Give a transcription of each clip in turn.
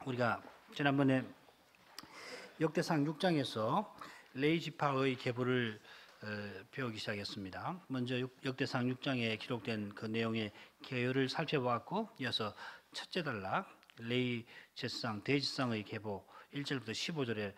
우리가 지난번에 역대상 6장에서 레위 지파의 계보를 배우기 시작했습니다. 먼저 역대상 6장에 기록된 그 내용의 개요를 살펴보았고, 이어서 첫째 단락 레위 제사장 대제사장의 계보 1절부터 15절에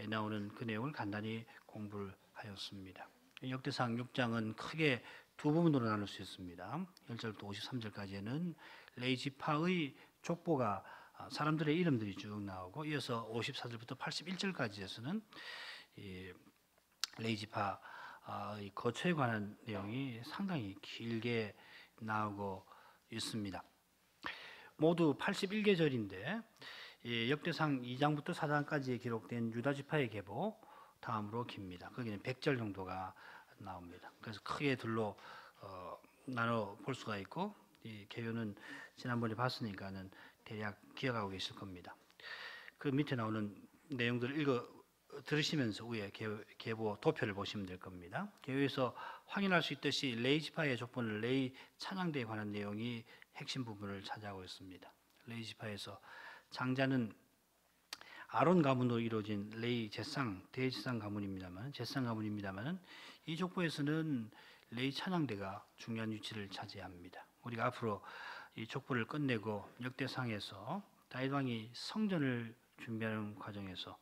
나오는 그 내용을 간단히 공부를 하였습니다. 역대상 6장은 크게 두 부분으로 나눌 수 있습니다. 1절부터 53절까지는 레위 지파의 족보가 사람들의 이름들이 쭉 나오고, 이어서 54절부터 81절까지에서는 레위 지파의 거처에 관한 내용이 상당히 길게 나오고 있습니다. 모두 81계절인데 역대상 2장부터 4장까지 기록된 유다 지파의 계보 다음으로 깁니다. 거기는 100절 정도가 나옵니다. 그래서 크게 둘로 나눠 볼 수가 있고, 이 개요는 지난번에 봤으니까는 대략 기억하고 계실 겁니다. 그 밑에 나오는 내용들을 읽어 들으시면서 위에 계보 도표를 보시면 될 겁니다. 계요에서 확인할 수 있듯이 레위 지파의 족보는 레위 찬양대에 관한 내용이 핵심 부분을 차지하고 있습니다. 레위 지파에서 장자는 아론 가문으로 이루어진 레위 제사장 대제사장 가문입니다만 이 족보에서는 레위 찬양대가 중요한 위치를 차지합니다. 우리가 앞으로 이 족보를 끝내고 역대상에서 다윗 왕이 성전을 준비하는 과정에서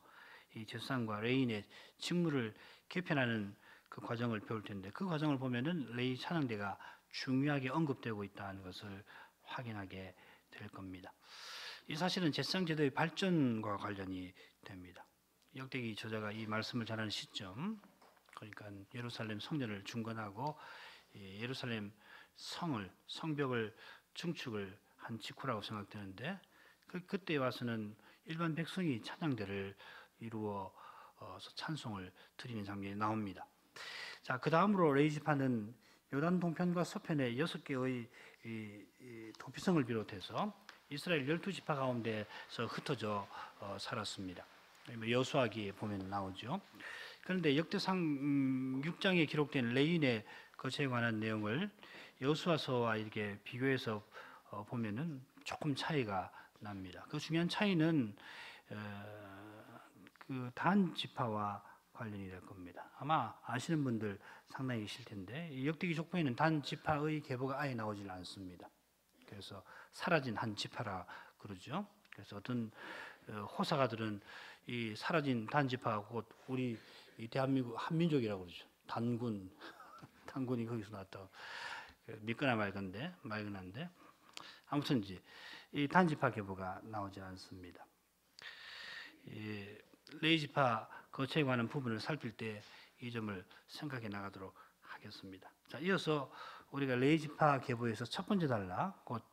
이 제사장과 레위인의 직무를 개편하는 그 과정을 배울 텐데, 그 과정을 보면은 레위 찬양대가 중요하게 언급되고 있다는 것을 확인하게 될 겁니다. 이 사실은 제사장 제도의 발전과 관련이 됩니다. 역대기 저자가 이 말씀을 전하는 시점, 그러니까 예루살렘 성전을 중건하고 예루살렘 성벽을 증축을 한 직후라고 생각되는데, 그때 와서는 일반 백성이 찬양대를 이루어서 찬송을 드리는 장면이 나옵니다. 자, 그 다음으로 레위 지파는 요단 동편과 서편의 6개의 도피성을 비롯해서 이스라엘 12지파 가운데서 흩어져 살았습니다. 여수아기에 보면 나오죠. 그런데 역대상 6장에 기록된 레위인의 거처에 관한 내용을 여수아서와 이렇게 비교해서 보면은 조금 차이가 납니다. 그 중요한 차이는 그 단 지파와 관련이 될 겁니다. 아마 아시는 분들 상당히 계실 텐데, 이 역대기 족보에는 단 지파의 계보가 아예 나오질 않습니다. 그래서 사라진 한 지파라 그러죠. 그래서 어떤 호사가들은 이 사라진 단 지파가 곧 우리 이 대한민국 한민족이라고 그러죠. 단군이 거기서 나왔다고. 믿거나 말거나인데 아무튼 이 단지파 계보가 나오지 않습니다. 레위 지파 거처에 관한 부분을 살필 때 이 점을 생각해 나가도록 하겠습니다. 자, 이어서 우리가 레위 지파 계보에서 첫 번째 단락, 곧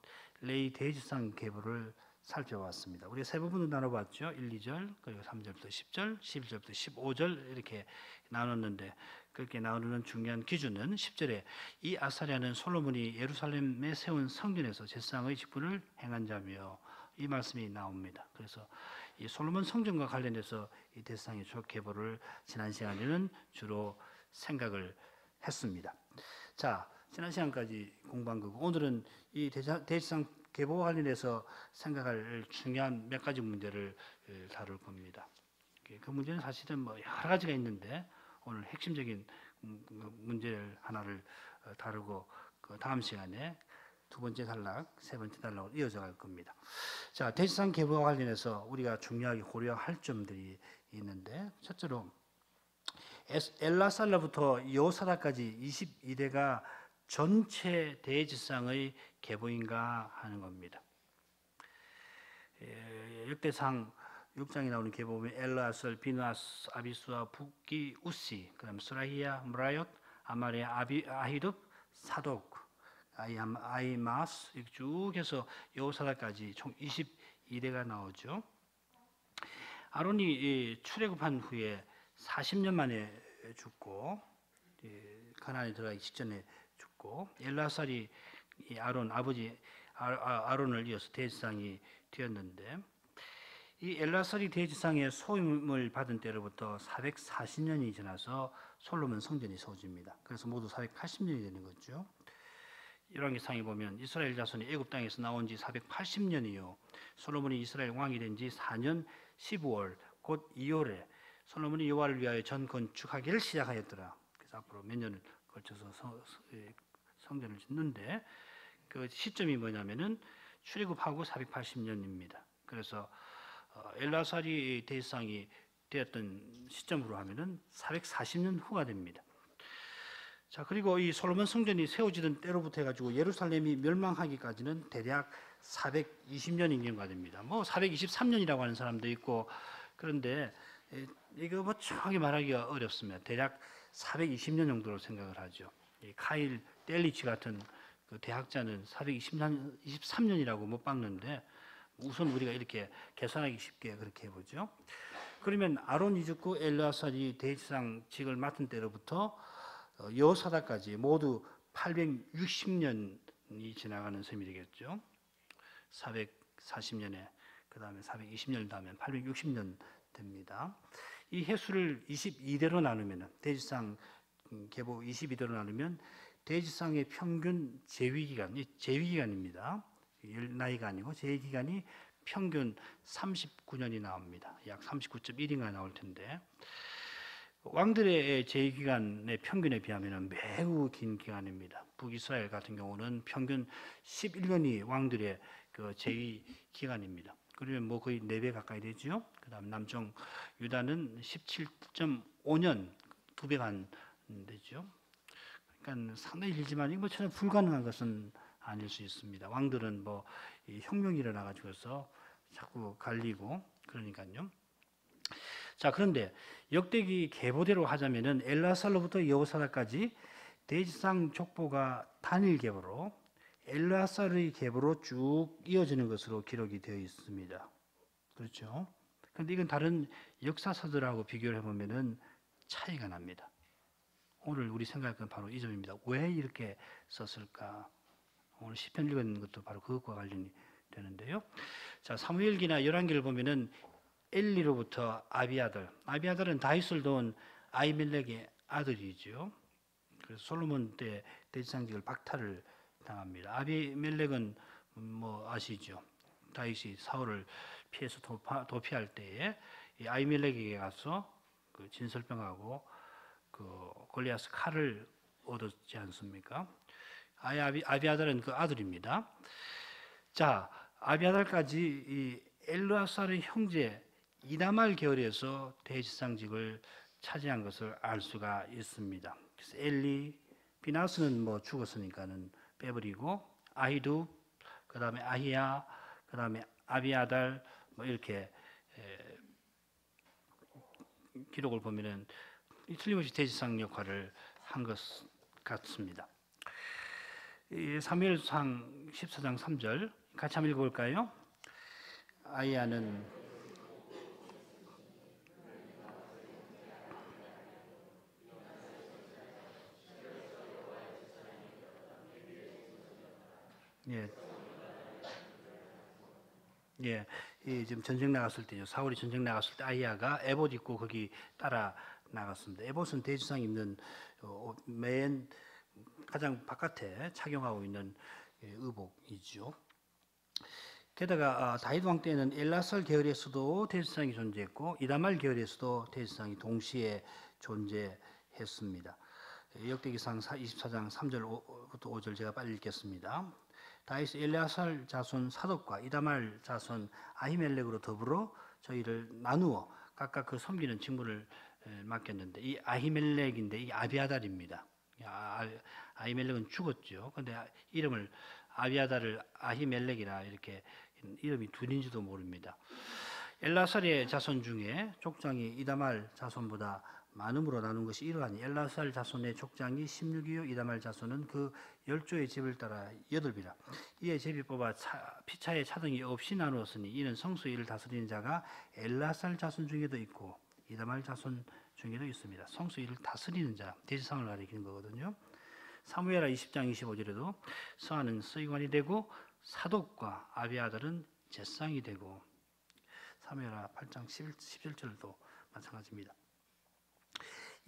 레위 대제사장 계보를 살펴봤습니다. 우리가 세 부분으로 나눠봤죠. 1, 2절, 그리고 3절부터 10절, 11절부터 15절 이렇게 나눴는데, 그렇게 나누는 중요한 기준은 10절에 이 아사랴는 솔로몬이 예루살렘에 세운 성전에서 제사장의 직분을 행한 자며, 이 말씀이 나옵니다. 그래서 이 솔로몬 성전과 관련해서 이 대제사장의 계보를 지난 시간에는 주로 생각을 했습니다. 자, 지난 시간까지 공부한 거고, 오늘은 이 대제사장 계보와 관련해서 생각할 중요한 몇 가지 문제를 다룰 겁니다. 그 문제는 사실은 뭐 여러 가지가 있는데, 오늘 핵심적인 문제를 하나를 다루고 그 다음 시간에 두 번째 단락, 세 번째 단락으로 이어져 갈 겁니다. 자, 대제사장 계보와 관련해서 우리가 중요하게 고려할 점들이 있는데, 첫째로 엘라살라부터 여호사닥까지 22대가 전체 대제사장의 계보인가 하는 겁니다. 역대상 6장에 나오는 계보 보면 엘라설, 비누아스, 아비수아, 북기, 우시, 그다음 스라히야, 무라옅, 아마리아, 아히둡, 사독, 아이마스 이렇게 쭉 해서 여호사닥까지 총 22대가 나오죠. 아론이 출애굽한 후에 40년 만에 죽고, 가나안에 들어가기 직전에 죽고, 엘라살이 아론 아버지 아론을 이어서 대제사장이 되었는데, 이 엘라살이 대제사장의 소임을 받은 때로부터 440년이 지나서 솔로몬 성전이 세워집니다. 그래서 모두 480년이 되는 거죠. 열왕기상에 보면 이스라엘 자손이 애굽 땅에서 나온 지 480년이요. 솔로몬이 이스라엘 왕이 된 지 4년 15월 곧 2월에 솔로몬이 여호와를 위하여 전 건축하기를 시작하였더라. 그래서 앞으로 몇 년을 걸쳐서 성전을 짓는데 그 시점이 뭐냐면은 출애굽하고 480년입니다. 그래서 엘라살이 대제사장이 되었던 시점으로 하면은 440년 후가 됩니다. 자, 그리고 이 솔로몬 성전이 세워지던 때로부터 해가지고 예루살렘이 멸망하기까지는 대략 420년인 경우가 됩니다. 뭐 423년이라고 하는 사람도 있고 그런데 이거 뭐 정확히 말하기가 어렵습니다. 대략 420년 정도로 생각을 하죠. 이 카일 델리치 같은 그 대학자는 423년이라고 못 박는데 우선 우리가 이렇게 계산하기 쉽게 그렇게 해보죠. 그러면 아론이 죽고 엘르아살이 대제사장직을 맡은 때로부터 여호사닥까지 모두 860년이 지나가는 셈이 되겠죠. 440년에 그 다음에 420년 다음에 860년 됩니다. 이 횟수를 22대로 나누면 대제사장 계보 22대로 나누면 대제사장의 평균 재위기간이 재위기간입니다. 나이가 아니고 재위기간이 평균 39년이 나옵니다. 약 39.1인가 나올 텐데 왕들의 재위기간의 평균에 비하면 매우 긴 기간입니다. 북이스라엘 같은 경우는 평균 11년이 왕들의 그 재위기간입니다. 그러면 뭐 거의 4배 가까이 되죠. 그다음 남쪽 유다는 17.5년 2배 반 되죠. 그러니까 상당히 길지만 이거 전혀 불가능한 것은 아닐 수 있습니다. 왕들은 뭐 혁명이 일어나가지고서 자꾸 갈리고 그러니까요. 자, 그런데 역대기 계보대로 하자면은 엘르아살로부터 여호사닥까지 대제사장 족보가 단일 계보로 엘르아살의 계보로 쭉 이어지는 것으로 기록이 되어 있습니다. 그렇죠? 그런데 이건 다른 역사서들하고 비교를 해보면은 차이가 납니다. 오늘 우리 생각할 건 바로 이 점입니다. 왜 이렇게 썼을까? 오늘 시편 읽은 것도 바로 그것과 관련이 되는데요. 자, 사무엘기나 열왕기를 보면은 엘리로부터 아비아달은 다윗을 도운 아히멜렉의 아들이죠. 그래서 솔로몬 때 대제사장직을 박탈을 당합니다. 아비멜렉은 뭐 아시죠? 다윗이 사울을 피해서 도피할 때에 이 아히멜렉에게 가서 그 진설병하고 그 골리앗 칼을 얻었지 않습니까? 아비아달은 그 아들입니다. 자, 아비아달까지 이 엘르아살의 형제 이다말 계열에서 대제사장직을 차지한 것을 알 수가 있습니다. 그래서 엘리, 비나스는 뭐 죽었으니까는 빼버리고 아히두, 그 다음에 아히야, 그 다음에 아비아달 뭐 이렇게 기록을 보면은 틀림없이 대제사장 역할을 한 것 같습니다. 사무엘상 14장 3절 같이 한번 읽어볼까요? 아히야는 지금 전쟁 나갔을 때요. 사울이 전쟁 나갔을 때 아히야가 에봇 입고 거기 따라 나갔습니다. 에봇은 대제사장 입는 맨 가장 바깥에 착용하고 있는 의복이죠. 게다가 다윗 왕 때는 엘라살 계열에서도 대제사장이 존재했고 이다말 계열에서도 대제사장이 동시에 존재했습니다. 역대기상 24장 3절부터 5절 제가 빨리 읽겠습니다. 다윗 엘레아살 자손 사독과 이다말 자손 아히멜렉으로 더불어 저희를 나누어 각각 그 섬기는 직무를 맡겼는데 이 아히멜렉인데 이 아비아달입니다. 아히멜렉은 죽었죠. 그런데 이름을 아비아달을 아히멜렉이라 이렇게 이름이 둘인지도 모릅니다. 엘라살의 자손 중에 족장이 이다말 자손보다 많음으로 나눈 것이 이러하니 엘라살 자손의 족장이 16이요 이다말 자손은 그 10조의 집을 따라 8이라. 이에 제비 뽑아 피차의 차등이 없이 나누었으니 이는 성수의 일을 다스리는 자가 엘라살 자손 중에도 있고 이다말 자손 중에도 있습니다. 성수의 일을 다스리는 자, 대제사장을 가리키는 거거든요. 사무엘하 20장 25절에도 서한은 서기관이 되고 사독과 아비아달은 제사장이 되고 사무엘하 8장 11절도 마찬가지입니다.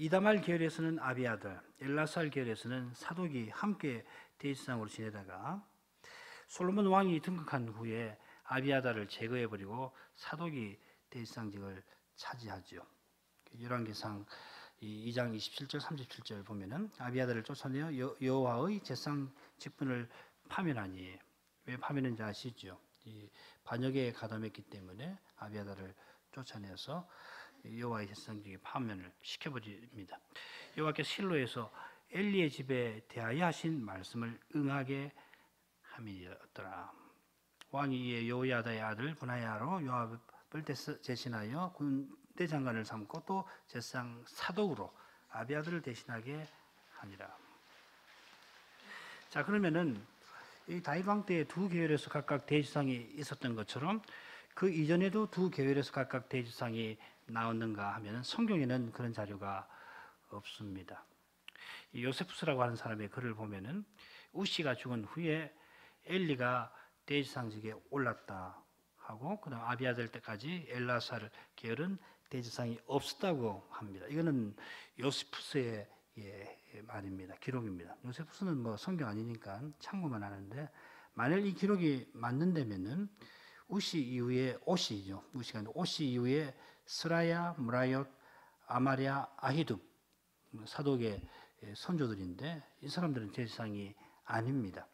이다말 계열에서는 아비아달, 엘라살 계열에서는 사독이 함께 대지상으로 지내다가 솔로몬 왕이 등극한 후에 아비아달을 제거해버리고 사독이 대지상직을 차지하죠. 열왕기상 2장 27절 37절 보면은 아비아달을 쫓아내어 여호와의 제상 직분을 파면하니, 왜 파면했는지 아시죠? 이 반역에 가담했기 때문에 아비아달을 쫓아내서 여호와의 제사장에게 파면을 시켜버립니다. 여호와께서 실로에서 엘리의 집에 대하여 하신 말씀을 응하게 함이었더라. 왕이 이에 여호야다의 아들 분하야로 요압을 대신하여 군대 장관을 삼고 또 제사장 사독으로 아비아들을 대신하게 하니라. 자, 그러면은 이 다윗 왕 때 두 계열에서 각각 대지상이 있었던 것처럼 그 이전에도 두 계열에서 각각 대지상이 나왔는가 하면 성경에는 그런 자료가 없습니다. 요세푸스라고 하는 사람의 글을 보면은 우시가 죽은 후에 엘리가 대지상직에 올랐다 하고, 그다음 아비아들 때까지 엘라살 계열은 대지상이 없었다고 합니다. 이거는 요세푸스의 말입니다. 기록입니다. 요세푸스는 뭐 성경 아니니까 참고만 하는데, 만일 이 기록이 맞는다면은 우시 이후에 오시죠. 우시가 아니라 오시 이후에 스라야, 무라옅, 아마랴, 아히둡 사독의 선조들인데 이 사람들은 대지상이 아닙니다.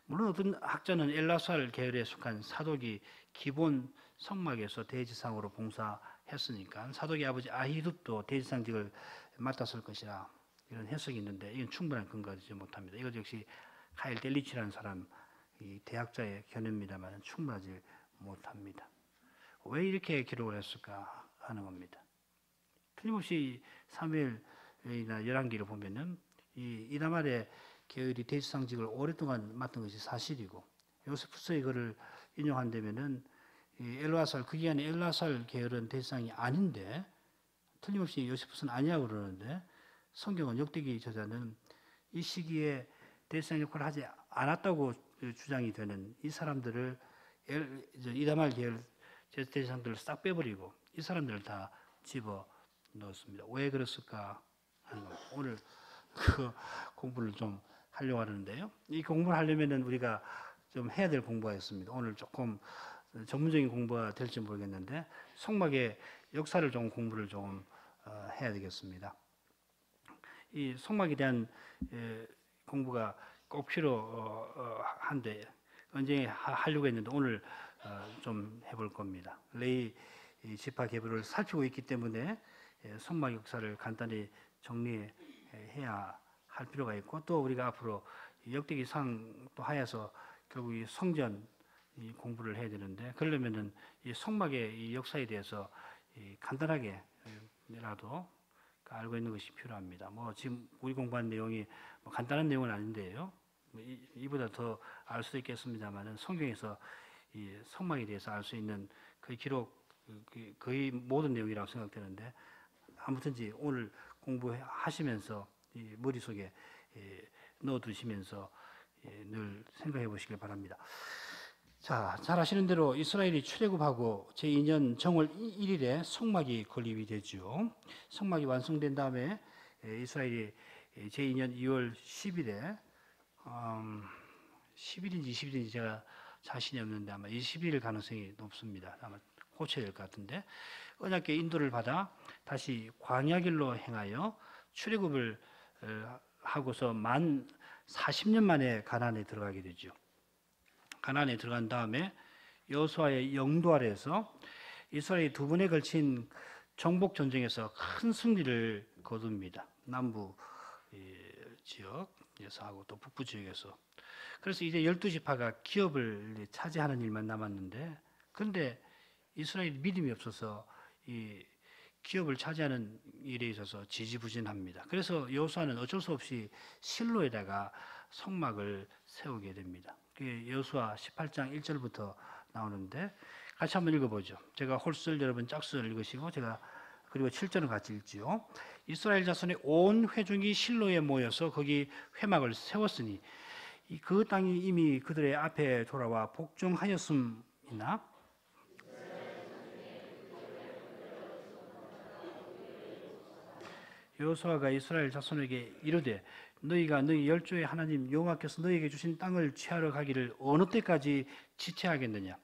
물론 어떤 학자는 엘라살 계열에 속한 사독이 기본 성막에서 대지상으로 봉사했으니까 사독의 아버지 아히둡도 대지상직을 맡았을 것이라 이런 해석이 있는데 이건 충분한 근거가 되지 못합니다. 이것 역시 카일 델리치라는 사람 이 대학자의 견해입니다만 충분하지 못합니다. 왜 이렇게 기록을 했을까 하는 겁니다. 틀림없이 사무엘이나 열왕기를 보면은 이 이다말의 계열이 대지상직을 오랫동안 맡은 것이 사실이고, 요세푸스의 글을 인용한다면은 이 엘라살, 그 기간에 엘라살 계열은 대지상이 아닌데 틀림없이 요세푸스는 아니라고 그러는데, 성경은 역대기 저자는 이 시기에 대지상 역할을 하지 않았다고 주장이 되는 이 사람들을 이다말 계열 대지상들을 싹 빼버리고 이 사람들을 다 집어 넣었습니다. 왜 그랬을까 하는 거. 오늘 그 공부를 좀 하려고 하는데요. 이 공부를 하려면은 우리가 좀 해야 될 공부가 있습니다. 오늘 조금 전문적인 공부가 될지 모르겠는데 성막의 역사를 좀 공부를 좀 해야 되겠습니다. 이 성막에 대한 공부가 꼭 필요한데 언제 하려고 했는데 오늘 좀 해볼 겁니다. 레위 지파 계보를 살피고 있기 때문에 성막 역사를 간단히 정리해야 할 필요가 있고, 또 우리가 앞으로 역대기상 또 하여서 결국 이 성전 공부를 해야 되는데, 그러려면은 이 성막의 이 역사에 대해서 간단하게라도 알고 있는 것이 필요합니다. 뭐 지금 우리 공부한 내용이 뭐 간단한 내용은 아닌데요. 이보다 더 알 수도 있겠습니다만은 성경에서 이 성막에 대해서 알 수 있는 그 기록 거의 모든 내용이라고 생각되는데, 아무튼지 오늘 공부하시면서 이 머릿속에 넣어두시면서 늘 생각해 보시길 바랍니다. 자, 잘 아시는 대로 이스라엘이 출애굽하고 제2년 정월 1일에 성막이 건립이 되죠. 성막이 완성된 다음에 이스라엘이 제2년 2월 10일에 10일인지 20일인지 제가 자신이 없는데 아마 20일 가능성이 높습니다. 아마 고쳐야 될 것 같은데, 언약궤 인도를 받아 다시 광야길로 행하여 출애굽을 하고서 만 40년 만에 가나안에 들어가게 되죠. 가나안에 들어간 다음에 여호수아의 영도 아래에서 이스라엘이 두 번에 걸친 정복 전쟁에서 큰 승리를 거둡니다. 남부 지역에서 하고 또 북부 지역에서. 그래서 이제 12지파가 기업을 차지하는 일만 남았는데, 그런데 이스라엘 믿음이 없어서 이 기업을 차지하는 일에 있어서 지지부진합니다. 그래서 여호수아는 어쩔 수 없이 실로에다가 성막을 세우게 됩니다. 그게 여호수아 18장 1절부터 나오는데 같이 한번 읽어보죠. 제가 홀술 여러분 짝수를 읽으시고 제가 그리고 7절을 같이 읽지요. 이스라엘 자손의 온 회중이 실로에 모여서 거기 회막을 세웠으니 그 땅이 이미 그들의 앞에 돌아와 복종하였음이나 여호수아가 이스라엘 자손에게 이르되 너희가 너희 열조의 하나님 여호와께서 너희에게 주신 땅을 취하러 가기를 어느 때까지 지체하겠느냐.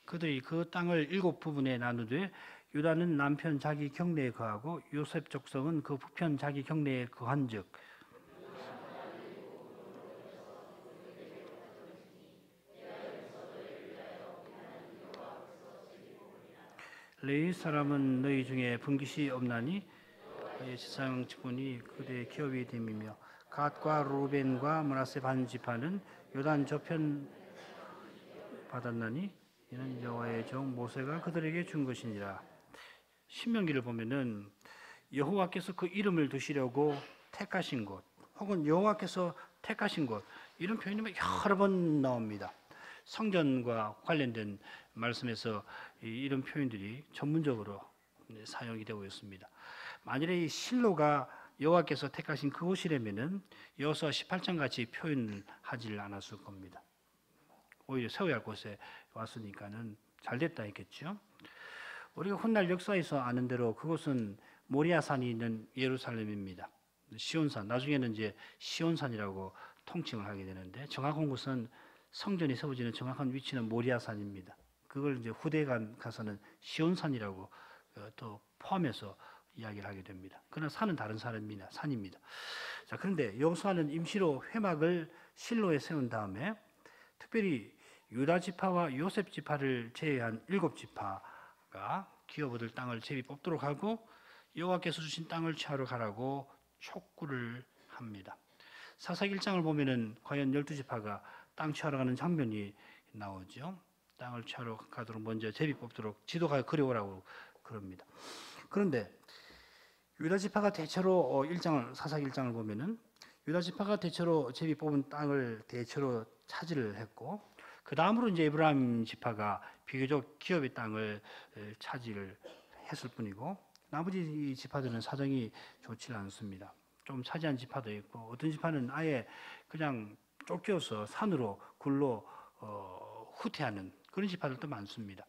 그들이 그 땅을 7부분에 나누되 유다는 남편 자기 경내에 거하고 요셉 족속은 그 북편 자기 경내에 거한즉 레위 사람은 너희 중에 분깃이 없나니 그의 지상 직분이 그대의 기업이 됨이며 갓과 루벤과 므낫세 반 지파는 요단 저편 받았나니 이는 여호와의 종 모세가 그들에게 준 것이니라. 신명기를 보면은 여호와께서 그 이름을 두시려고 택하신 곳 혹은 여호와께서 택하신 곳 이런 표현이 여러 번 나옵니다. 성전과 관련된 말씀에서 이런 표현들이 전문적으로 사용이 되고 있습니다. 만일에 이 실로가 여호와께서 택하신 그곳이라면은 여호수아 18장 같이 표현을 하지를 않았을 겁니다. 오히려 세워야 할 곳에 왔으니까는 잘 됐다 했겠죠. 우리가 훗날 역사에서 아는 대로 그곳은 모리아산이 있는 예루살렘입니다. 시온산, 나중에는 이제 시온산이라고 통칭을 하게 되는데 정확한 곳은 성전이 세워지는 정확한 위치는 모리아산입니다. 그걸 이제 후대에 가서는 시온산이라고 또 포함해서 이야기를 하게 됩니다. 그러나 산은 다른 산입니다. 자, 그런데 여호수아는 임시로 회막을 실로에 세운 다음에 특별히 유다 지파와 요셉 지파를 제외한 7지파가 기업 얻을 땅을 제비 뽑도록 하고 여호와께서 주신 땅을 취하러 가라고 촉구를 합니다. 사사기 1장을 보면은 과연 12지파가 땅 취하러 가는 장면이 나오죠. 땅을 취하러 가도록 먼저 제비 뽑도록 지도가 그려오라고 그럽니다. 그런데 유다 지파가 대체로 사사기 1장을 보면은 유다 지파가 대체로 제비 뽑은 땅을 대체로 차지를 했고 그 다음으로 이제 에브라임 지파가 비교적 기업의 땅을 차지를 했을 뿐이고 나머지 지파들은 사정이 좋지 않습니다. 좀 차지한 지파도 있고 어떤 지파는 아예 그냥 쫓겨서 산으로 굴로 후퇴하는 그런 지파들도 많습니다.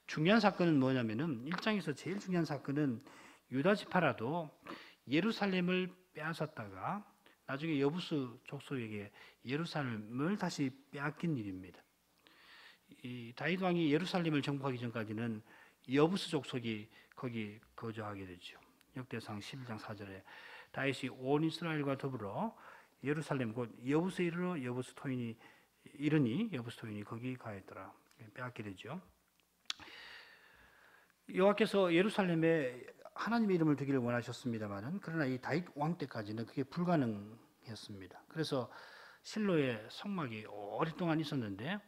중요한 사건은 뭐냐면은 1장에서 제일 중요한 사건은 유다 지파라도 예루살렘을 빼앗았다가 나중에 여부수 족속에게 예루살렘을 다시 빼앗긴 일입니다. 이 다윗 왕이 예루살렘을 정복하기 전까지는 여부수 족속이 거기 거주하게 되죠. 역대상 11장 4절에 다윗이 온 이스라엘과 더불어 예루살렘 곧 여부수에 이르러 여부수 토인이 거기 가했더라. 빼앗게 되죠. 여호와께서 예루살렘에 하나님의 이름을 두기를 원하셨습니다만은 그러나 이 다윗 왕 때까지는 그게 불가능했습니다. 그래서 실로에 성막이 오랫동안 있었는데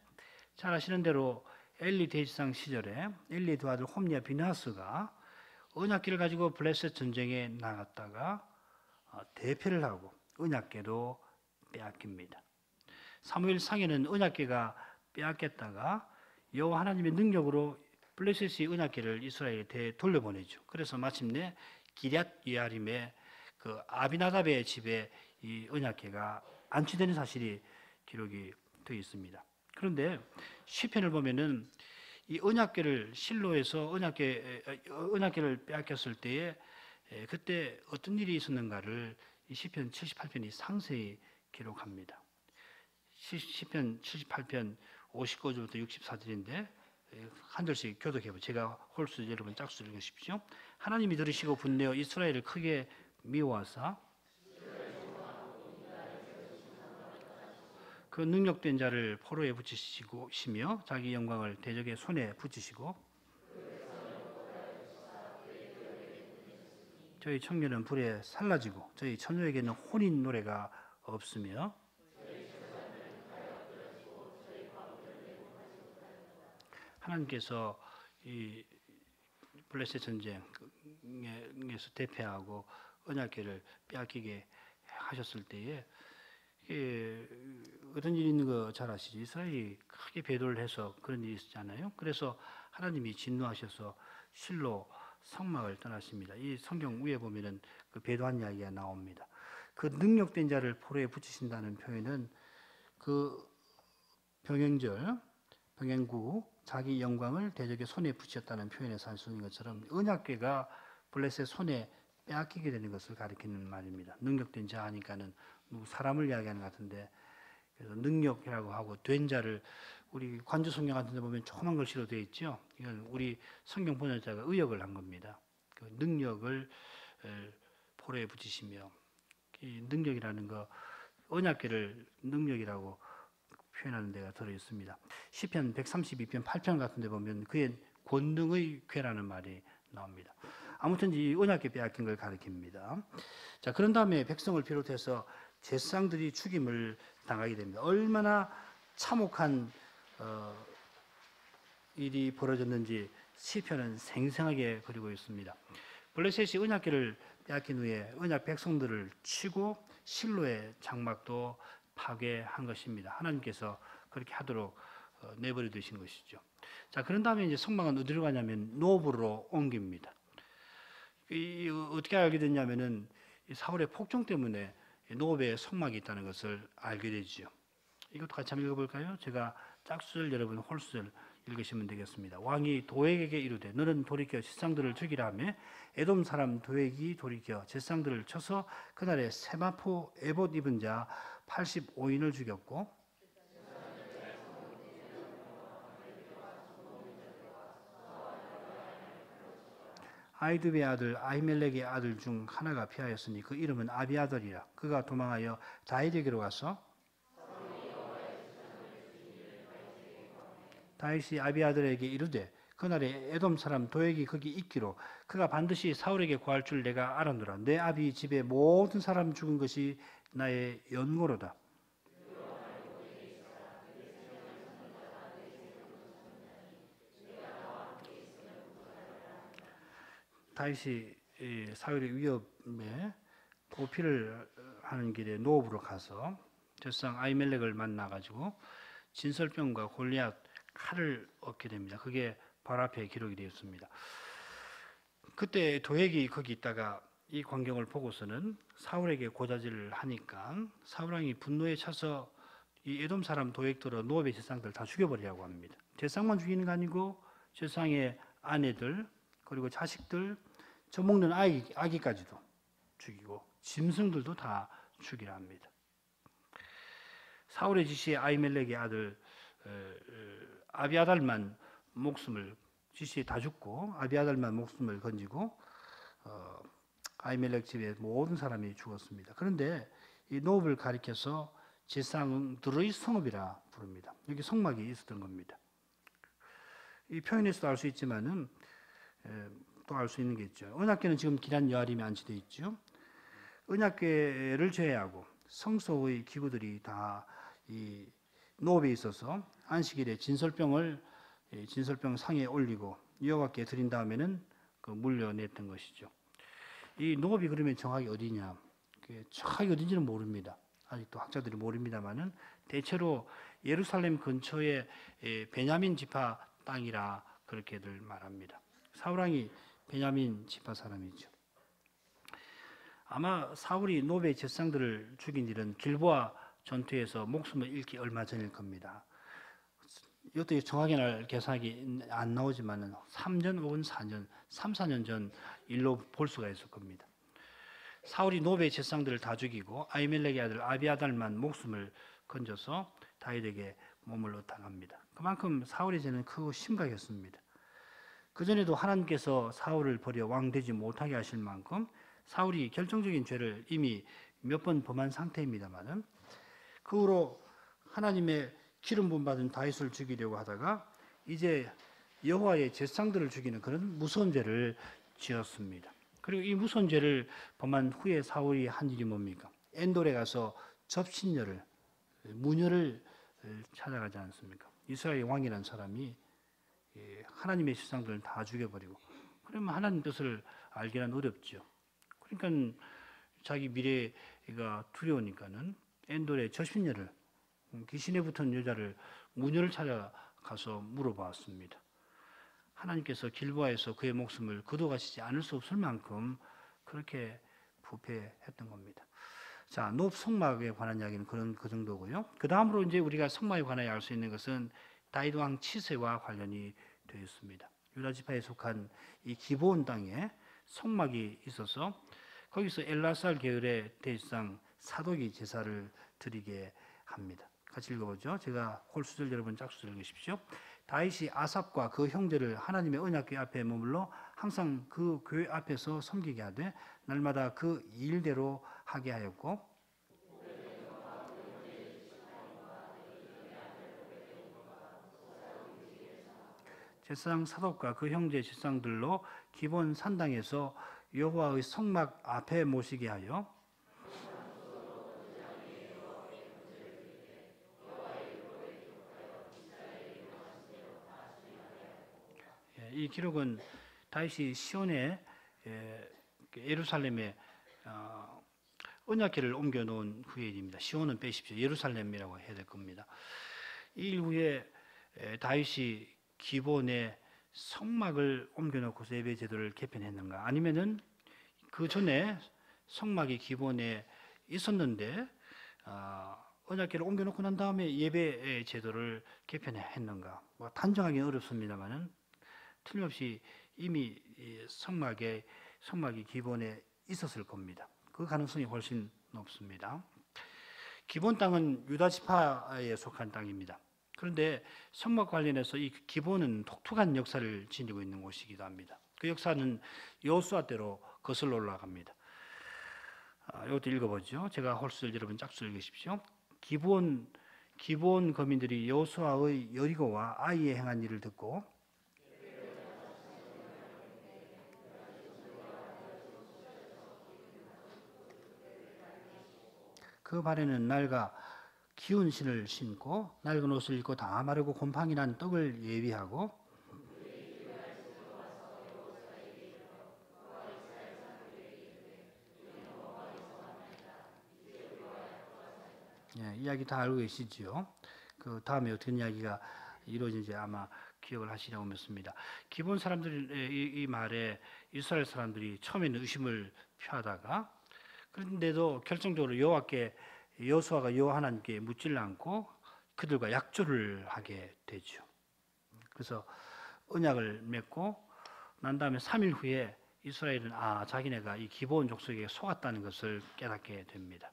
잘 아시는 대로 엘리 대지상 시절에 엘리의 두 아들 홈리와 비느하스가 언약궤를 가지고 블레셋 전쟁에 나갔다가 대패를 하고 언약궤도 빼앗깁니다. 사무엘상에는 언약궤가 빼앗겼다가 여호와 하나님의 능력으로 블레셋이 언약궤를 이스라엘에 돌려보내죠. 그래서 마침내 기럇 예아림의 그 아비나답의 집에 이 언약궤가 안치되는 사실이 기록이 되어 있습니다. 그런데 시편을 보면은 이 언약궤를 실로에서 언약궤를 빼앗겼을 때에 그때 어떤 일이 있었는가를 이 시편 78편이 상세히 기록합니다. 시편 78편 59절부터 64절인데 한 절씩 교독해보죠. 제가 홀수 여러분 짝수 읽으십시오. 하나님이 들으시고 분내어 이스라엘을 크게 미워하사 그 능력된 자를 포로에 붙이시며 자기 영광을 대적의 손에 붙이시고 저희 청년은 불에 살라지고 저희 처녀에게는 혼인 노래가 없으며 하나님께서 이 블레셋 전쟁에서 대패하고 언약궤를 빼앗기게 하셨을 때에 어떤 일이 있는 거 잘 아시죠? 이스라엘이 크게 배도를 해서 그런 일이 있었잖아요. 그래서 하나님이 진노하셔서 실로 성막을 떠났습니다. 이 성경 위에 보면은 그 배도한 이야기가 나옵니다. 그 능력된 자를 포로에 붙이신다는 표현은 그 병행절, 병행구, 자기 영광을 대적의 손에 붙였다는 표현에서 할 수 있는 것처럼 언약궤가 블레셋의 손에 빼앗기게 되는 것을 가리키는 말입니다. 능력된 자 하니까는 사람을 이야기하는 것 같은데, 그래서 능력이라고 하고 된 자를 우리 관주 성경 같은 데 보면 조그만 글씨로 되어 있죠. 이건 우리 성경 번역자가 의역을 한 겁니다. 그 능력을 포로에 붙이시며, 이 능력이라는 거 언약궤를 능력이라고 표현하는 데가 들어 있습니다. 시편 132편 8편 같은 데 보면 그의 권능의 궤라는 말이 나옵니다. 아무튼 이 언약궤 빼앗긴 걸 가리킵니다. 자, 그런 다음에 백성을 비롯해서 제사장들이 죽임을 당하게 됩니다. 얼마나 참혹한 일이 벌어졌는지 시편은 생생하게 그리고 있습니다. 블레셋이 언약궤를 빼앗긴 후에 언약 백성들을 치고 실로의 장막도 파괴한 것입니다. 하나님께서 그렇게 하도록 내버려 두신 것이죠. 자, 그런 다음에 이제 성막은 어디로 가냐면 노브로 옮깁니다. 어떻게 알게 됐냐면은 사울의 폭정 때문에 노브에 성막이 있다는 것을 알게 되죠. 이것도 같이 한번 읽어볼까요? 제가 짝수절, 여러분 홀수절 읽으시면 되겠습니다. 왕이 도액에게 이르되 너는 돌이켜 제사장들을 죽이라 하며 에돔 사람 도액이 돌이켜 제사장들을 쳐서 그날에 세마포 에봇 입은 자 85인을 죽였고 아이두베의 아들 아히멜렉의 아들 중 하나가 피하였으니 그 이름은 아비아들이라. 그가 도망하여 다윗에게로 가서 다윗이 아비아들에게 이르되 그날에 에돔 사람 도액이 거기 있기로 그가 반드시 사울에게 구할 줄 내가 알았노라. 내 아비 집에 모든 사람 죽은 것이 나의 연고로다. 다윗이 사울의 위협에 도피를 하는 길에 노브로 가서 제사장 아히멜렉을 만나가지고 진설병과 골리앗 칼을 얻게 됩니다. 그게 바로 앞에 기록이 되어 있습니다. 그때 도액이 거기 있다가 이 광경을 보고서는 사울에게 고자질을 하니까 사울 왕이 분노에 차서 이 에돔 사람 도액들어 노브의 제사장들 다 죽여버리라고 합니다. 제사장만 죽이는 거 아니고 제사장의 아내들 그리고 자식들, 젖먹는 아기까지도 죽이고 짐승들도 다 죽이라 합니다. 사울의 지시에 아히멜렉의 아들 아비아달만 목숨을 지시에 다 죽고 아비아달만 목숨을 건지고 아히멜렉 집에 모든 사람이 죽었습니다. 그런데 이 노브를 가리켜서 제사장들의 성읍이라 부릅니다. 여기 성막이 있었던 겁니다. 이 표현에서도 알 수 있지만은 또 알 수 있는 게 있죠. 언약궤는 지금 기란 여아림에 안치되어 있죠. 언약궤를 제외하고 성소의 기구들이 다 이 노업에 있어서 안식일에 진설병을 진설병 상에 올리고 여호와께 드린 다음에는 그 물려냈던 것이죠. 이 노업이 그러면 정확히 어디냐? 정확히 어딘지는 모릅니다. 아직도 학자들이 모릅니다만은 대체로 예루살렘 근처에 베냐민 지파 땅이라 그렇게들 말합니다. 사울 왕이 베냐민 지파 사람이죠. 아마 사울이 노베 제사장들을 죽인 일은 길보아 전투에서 목숨을 잃기 얼마 전일 겁니다. 이것도 정확히 날 계산이 안 나오지만은 3년 혹은 4년, 3, 4년 전 일로 볼 수가 있을 겁니다. 사울이 노베 제사장들을 다 죽이고 아히멜렉의 아들 아비아달만 목숨을 건져서 다윗에게 머물러 당합니다. 그만큼 사울의 죄는 크고 심각했습니다. 그전에도 하나님께서 사울을 버려 왕 되지 못하게 하실 만큼 사울이 결정적인 죄를 이미 몇 번 범한 상태입니다만은 그 후로 하나님의 기름 부음 받은 다윗을 죽이려고 하다가 이제 여호와의 제사장들을 죽이는 그런 무서운 죄를 지었습니다. 그리고 이 무서운 죄를 범한 후에 사울이 한 일이 뭡니까? 엔돌에 가서 접신녀를 무녀를 찾아가지 않습니까? 이스라엘 왕이라는 사람이 하나님의 제사장들을 다 죽여버리고 그러면 하나님 뜻을 알기란 어렵죠. 그러니까 자기 미래가 두려우니까는 엔돌의 저신녀를 귀신에 붙은 여자를 무녀를 찾아가서 물어봤습니다. 하나님께서 길보아에서 그의 목숨을 거둬가시지 않을 수 없을 만큼 그렇게 부패했던 겁니다. 자, 노브 성막에 관한 이야기는 그 정도고요. 그 다음으로 이제 우리가 성막에 관하여 알 수 있는 것은 다윗 왕 치세와 관련이 되어 있습니다. 유다 지파에 속한 이 기브온 땅에 성막이 있어서 거기서 엘라살 계열의 대지상 사독이 제사를 드리게 합니다. 같이 읽어보죠. 제가 홀수절 여러분 짝수절 읽으십시오. 다윗이 아삽과 그 형제를 하나님의 언약궤 앞에 머물러 항상 그 궤 앞에서 섬기게 하되 날마다 그 일대로 하게 하였고 제사장 사독과 그 형제 제사장들로 기본 산당에서 여호와의 성막 앞에 모시게 하여 이 기록은 다윗이 시온에 예루살렘에 언약궤를 옮겨 놓은 후의 일입니다. 시온은 빼십시오. 예루살렘이라고 해야 될 겁니다. 이 일 후에 다윗이 기본에 성막을 옮겨 놓고서 예배 제도를 개편했는가? 아니면은 그 전에 성막이 기본에 있었는데 언약궤를 옮겨 놓고 난 다음에 예배 제도를 개편했는가? 뭐 단정하기는 어렵습니다만은 틀림없이 이미 성막이 기본에 있었을 겁니다. 그 가능성이 훨씬 높습니다. 기본 땅은 유다 지파에 속한 땅입니다. 그런데 성막 관련해서 이 기본은 독특한 역사를 지니고 있는 곳이기도 합니다. 그 역사는 여호수아 때로 거슬러 올라갑니다. 이것도 읽어보죠. 제가 홀수절 여러분 짝수 읽으십시오. 기본 거민들이 여호수아의 여리고와 아이에 행한 일을 듣고 그 발에는 낡아 기운 신을 신고 낡은 옷을 입고 다 마르고 곰팡이 난 떡을 예비하고 이야기 다 알고 계시죠? 그 다음에 어떤 이야기가 이루어진지 아마 기억을 하시려고 믿습니다. 기본 사람들의 이 말에 이스라엘 사람들이 처음에는 의심을 표하다가 그런데도 결정적으로 여호와께 여호수아가 여호와 하나님께 묻지를 않고 그들과 약조를 하게 되죠. 그래서 언약을 맺고 난 다음에 3일 후에 이스라엘은 자기네가 이 기브온 족속에게 속았다는 것을 깨닫게 됩니다.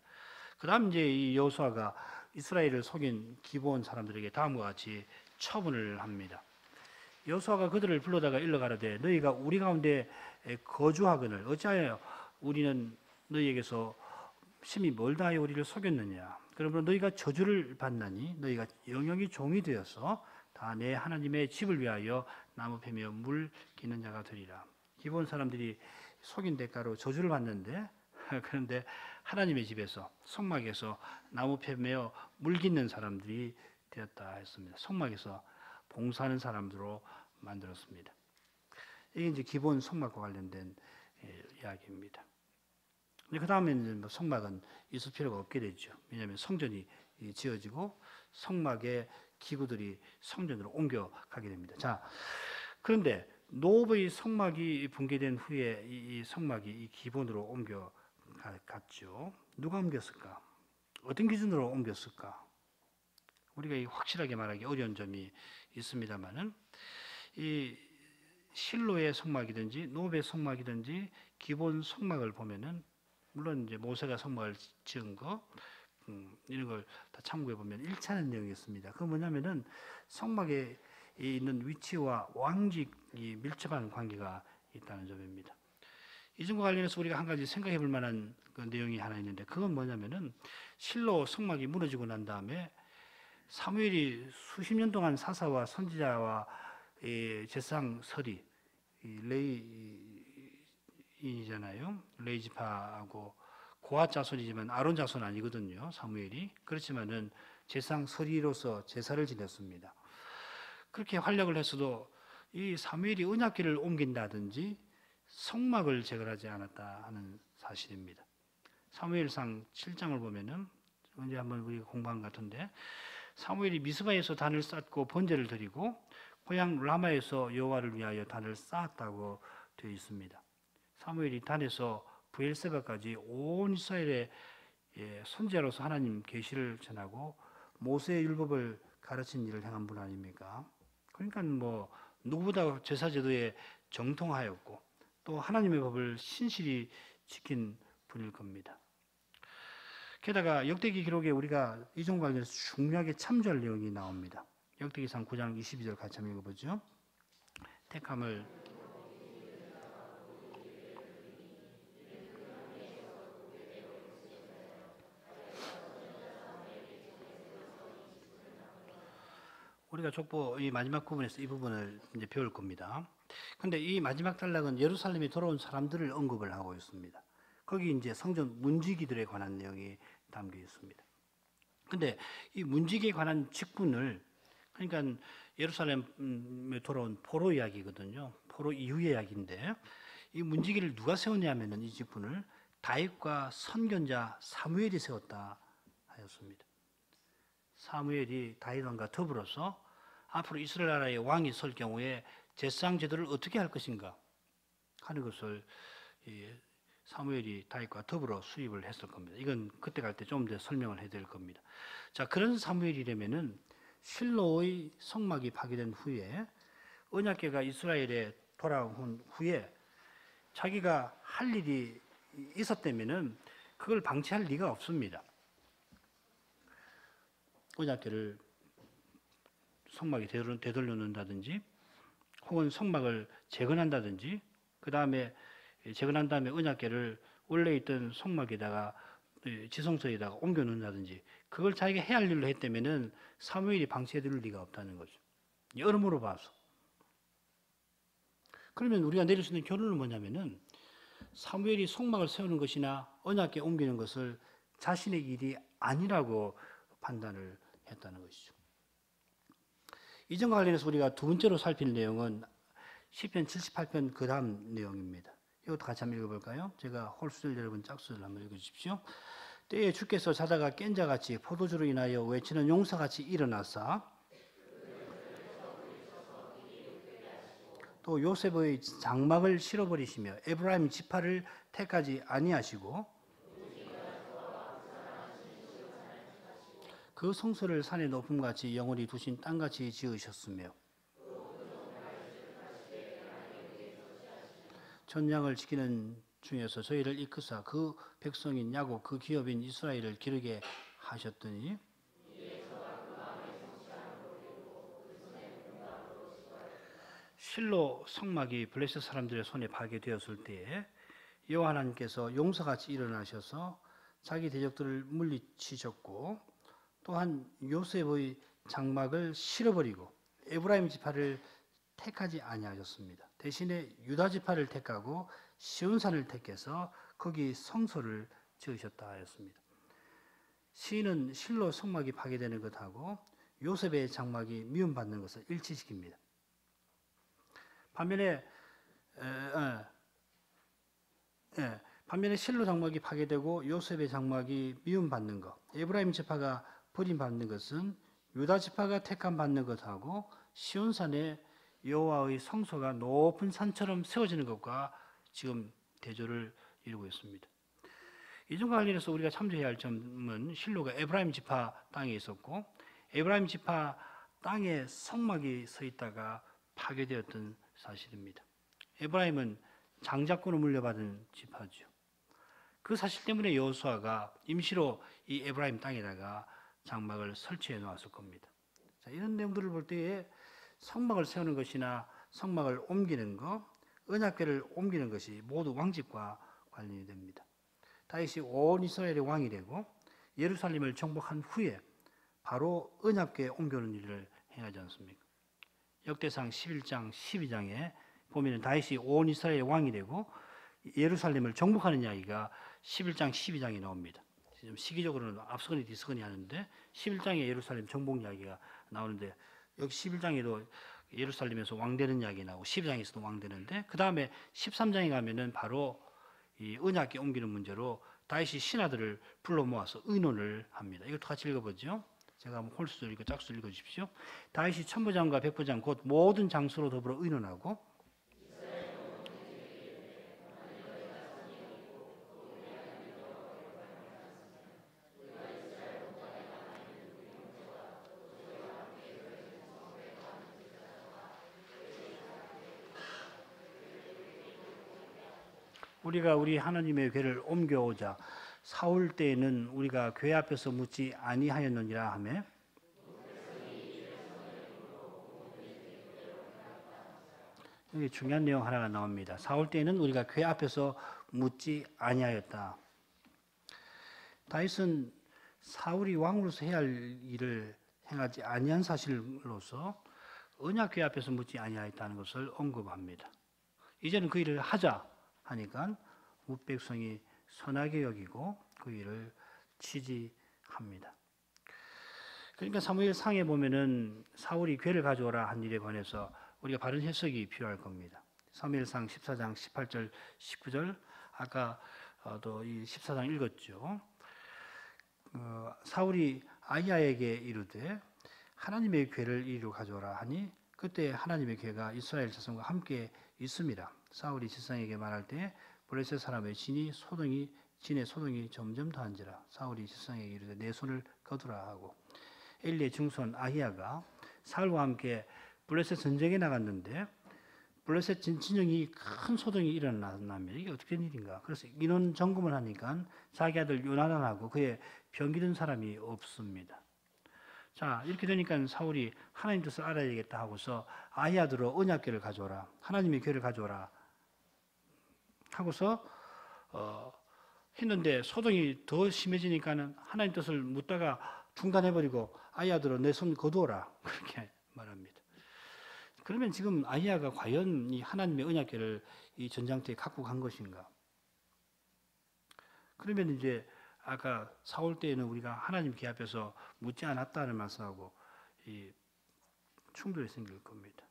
그 다음 이제 이 여호수아가 이스라엘을 속인 기브온 사람들에게 다음과 같이 처분을 합니다. 여호수아가 그들을 불러다가 일러가라되 너희가 우리 가운데 거주하거늘 어찌하여 우리는 너희에게서 심히 멀다 하여 우리를 속였느냐. 그러므로 너희가 저주를 받나니 너희가 영영이 종이 되어서 다 내 하나님의 집을 위하여 나무 패며 물 기는 자가 되리라. 기본 사람들이 속인 대가로 저주를 받는데 그런데 하나님의 집에서 성막에서 나무 패며 물 깃는 사람들이 되었다 했습니다. 성막에서 봉사하는 사람들로 만들었습니다. 이게 이제 기본 성막과 관련된 이야기입니다. 그 다음에는 성막은 있을 필요가 없게 되죠. 왜냐하면 성전이 지어지고 성막의 기구들이 성전으로 옮겨가게 됩니다. 자, 그런데 노브의 성막이 붕괴된 후에 이 성막이 이 기본으로 옮겨갔죠. 누가 옮겼을까? 어떤 기준으로 옮겼을까? 우리가 확실하게 말하기 어려운 점이 있습니다만은 이 실로의 성막이든지 노브의 성막이든지 기본 성막을 보면은 물론 이제 모세가 성막을 지은 거 이런 걸 다 참고해 보면 일치하는 내용이 있습니다. 그 뭐냐면은 성막에 있는 위치와 왕직이 밀접한 관계가 있다는 점입니다. 이 점과 관련해서 우리가 한 가지 생각해 볼 만한 그 내용이 하나 있는데 그건 뭐냐면은 실로 성막이 무너지고 난 다음에 사무엘이 수십 년 동안 사사와 선지자와 제사장 설이 레이인이잖아요. 레이 지파하고 고아 자손이지만 아론 자손 아니거든요. 사무엘이. 그렇지만은 제사장 서리로서 제사를 지냈습니다. 그렇게 활약을 했어도 이 사무엘이 언약궤를 옮긴다든지 성막을 제거하지 않았다 하는 사실입니다. 사무엘상 7장을 보면은 언제 한번 우리가 공부한 것 같은데 사무엘이 미스바에서 단을 쌓고 번제를 드리고 고향 라마에서 여호와를 위하여 단을 쌓았다고 되어 있습니다. 사무엘이 단에서 브엘세바까지 온 이스라엘의 선지자로서 하나님 계시를 전하고 모세의 율법을 가르친 일을 행한 분 아닙니까? 그러니까 뭐 누구보다 제사제도에 정통하였고 또 하나님의 법을 신실히 지킨 분일 겁니다. 게다가 역대기 기록에 우리가 이종 관련해서 중요하게 참조할 내용이 나옵니다. 역대기상 9장 22절 같이 한번 읽어보죠. 택함을 우리가 족보 이 마지막 부분에서 이 부분을 이제 배울 겁니다. 근데 이 마지막 단락은 예루살렘에 돌아온 사람들을 언급을 하고 있습니다. 거기 이제 성전 문지기들에 관한 내용이 담겨 있습니다. 근데 이 문지기에 관한 직분을 그러니까 예루살렘에 돌아온 포로 이야기거든요. 포로 이후의 이야기인데 이 문지기를 누가 세웠냐면은 이 직분을 다윗과 선견자 사무엘이 세웠다 하였습니다. 사무엘이 다윗 왕과 더불어서 앞으로 이스라엘 나라의 왕이 설 경우에 제사장 제도를 어떻게 할 것인가 하는 것을 사무엘이 다윗과 더불어 수립을 했을 겁니다. 이건 그때 갈 때 좀 더 설명을 해드릴 겁니다. 자, 그런 사무엘이라면은 실로의 성막이 파괴된 후에 언약궤가 이스라엘에 돌아온 후에 자기가 할 일이 있었다면은 그걸 방치할 리가 없습니다. 언약궤를 성막에 되돌려 놓는다든지 혹은 성막을 재건한다든지 그 다음에 재건한 다음에 언약궤를 원래 있던 성막에다가 지성소에다가 옮겨 놓는다든지 그걸 자기가 해야 할 일로 했다면은 사무엘이 방치해둘 리가 없다는 거죠. 여러모로 봐서. 그러면 우리가 내릴 수 있는 결론은 뭐냐면은 사무엘이 성막을 세우는 것이나 언약궤 옮기는 것을 자신의 일이 아니라고 판단을 했다는 것이죠. 이전과 관련해서 우리가 두 번째로 살필 내용은 시편 78편 그 다음 내용입니다. 이것도 같이 한번 읽어볼까요? 제가 홀수들 여러분 짝수들 한번 읽어주십시오. 때에 주께서 자다가 깬 자같이 포도주로 인하여 외치는 용사같이 일어나사 또 요셉의 장막을 실어버리시며 에브라임 지파를 택하지 아니하시고 그 성소를 산의 높음같이 영원히 두신 땅같이 지으셨으며 전량을 지키는 중에서 저희를 이끄사 그 백성인 야곱 그 기업인 이스라엘을 기르게 하셨더니 실로 성막이 블레셋 사람들의 손에 파괴되었을 때에 여호와 하나님께서 용사같이 일어나셔서 자기 대적들을 물리치셨고 또한 요셉의 장막을 실어버리고 에브라임 지파를 택하지 아니하셨습니다. 대신에 유다 지파를 택하고 시온산을 택해서 거기 성소를 지으셨다 하였습니다. 시인은 실로 성막이 파괴되는 것하고 요셉의 장막이 미움받는 것을 일치시킵니다. 반면에 실로 장막이 파괴되고 요셉의 장막이 미움받는 것, 에브라임 지파가 버림받는 것은 유다 지파가 택함 받는 것하고 시온산에 여호와의 성소가 높은 산처럼 세워지는 것과 지금 대조를 이루고 있습니다. 이전과 관련해서 우리가 참조해야 할 점은 실로가 에브라임 지파 땅에 있었고 에브라임 지파 땅에 성막이 서 있다가 파괴되었던 사실입니다. 에브라임은 장자권을 물려받은 지파죠. 그 사실 때문에 여호수아가 임시로 이 에브라임 땅에다가 장막을 설치해 놓았을 겁니다. 자, 이런 내용들을 볼 때에 성막을 세우는 것이나 성막을 옮기는 것, 언약궤를 옮기는 것이 모두 왕직과 관련이 됩니다. 다윗이 온 이스라엘의 왕이 되고 예루살렘을 정복한 후에 바로 언약궤에 옮겨오는 일을 행하지 않습니까? 역대상 11장, 12장에 보면 다윗이 온 이스라엘의 왕이 되고 예루살렘을 정복하는 이야기가 11장, 12장에 나옵니다. 지금 시기적으로는 앞서거니 뒤서거니 하는데 11장에 예루살렘 정복 이야기가 나오는데 여기 11장에도 예루살렘에서 왕되는 이야기 나오고 12장에서도 왕되는데 그 다음에 13장에 가면은 바로 이 언약궤 옮기는 문제로 다윗이 신하들을 불러 모아서 의논을 합니다. 이것도 같이 읽어보죠. 제가 한번 홀수를 읽고 짝수를 읽어주십시오. 다윗이 천부장과 백부장 곧 모든 장수로 더불어 의논하고 우리가 우리 하나님의 궤를 옮겨오자 사울 때에는 우리가 궤 앞에서 묻지 아니하였느니라 하며 여기 중요한 내용 하나가 나옵니다. 사울 때에는 우리가 궤 앞에서 묻지 아니하였다. 다윗은 사울이 왕으로서 해야 할 일을 행하지 아니한 사실로서 언약궤 앞에서 묻지 아니하였다는 것을 언급합니다. 이제는 그 일을 하자 하니까 백성이 선하게 여기고 그 일을 지지합니다. 그러니까 사무엘 상에 보면은 사울이 궤를 가져오라 한 일에 관해서 우리가 바른 해석이 필요할 겁니다. 사무엘상 14장 18절 19절 아까도 이 14장 읽었죠. 사울이 아히야에게 이르되 하나님의 궤를 이리로 가져오라 하니 그때 하나님의 궤가 이스라엘 자손과 함께 있습니다. 사울이 지상에게 말할 때 블레셋 사람의 진의 소동이 점점 더한지라. 사울이 지상에게 이르되 내 손을 거두라 하고 엘리의 중손 아히야가 사울과 함께 블레셋 전쟁에 나갔는데 블레셋 진영이 큰 소동이 일어났습니다. 이게 어떻게 된 일인가? 그래서 인원 점검을 하니까 자기 아들 요나단하고 그의 병기든 사람이 없습니다. 자, 이렇게 되니까 사울이 하나님 뜻을 알아야겠다 하고서 아히야들로 언약궤를 가져오라. 하나님의 궤를 가져오라. 하고서 했는데 소동이 더 심해지니까는 하나님 뜻을 묻다가 중단해버리고 아히야들로 내 손 거두어라. 그렇게 말합니다. 그러면 지금 아히야가 과연 이 하나님의 언약궤를 이 전장터에 갖고 간 것인가? 그러면 이제 아까 사울 때에는 우리가 하나님 궤 앞에서 묻지 않았다는 말씀하고 이 충돌이 생길 겁니다.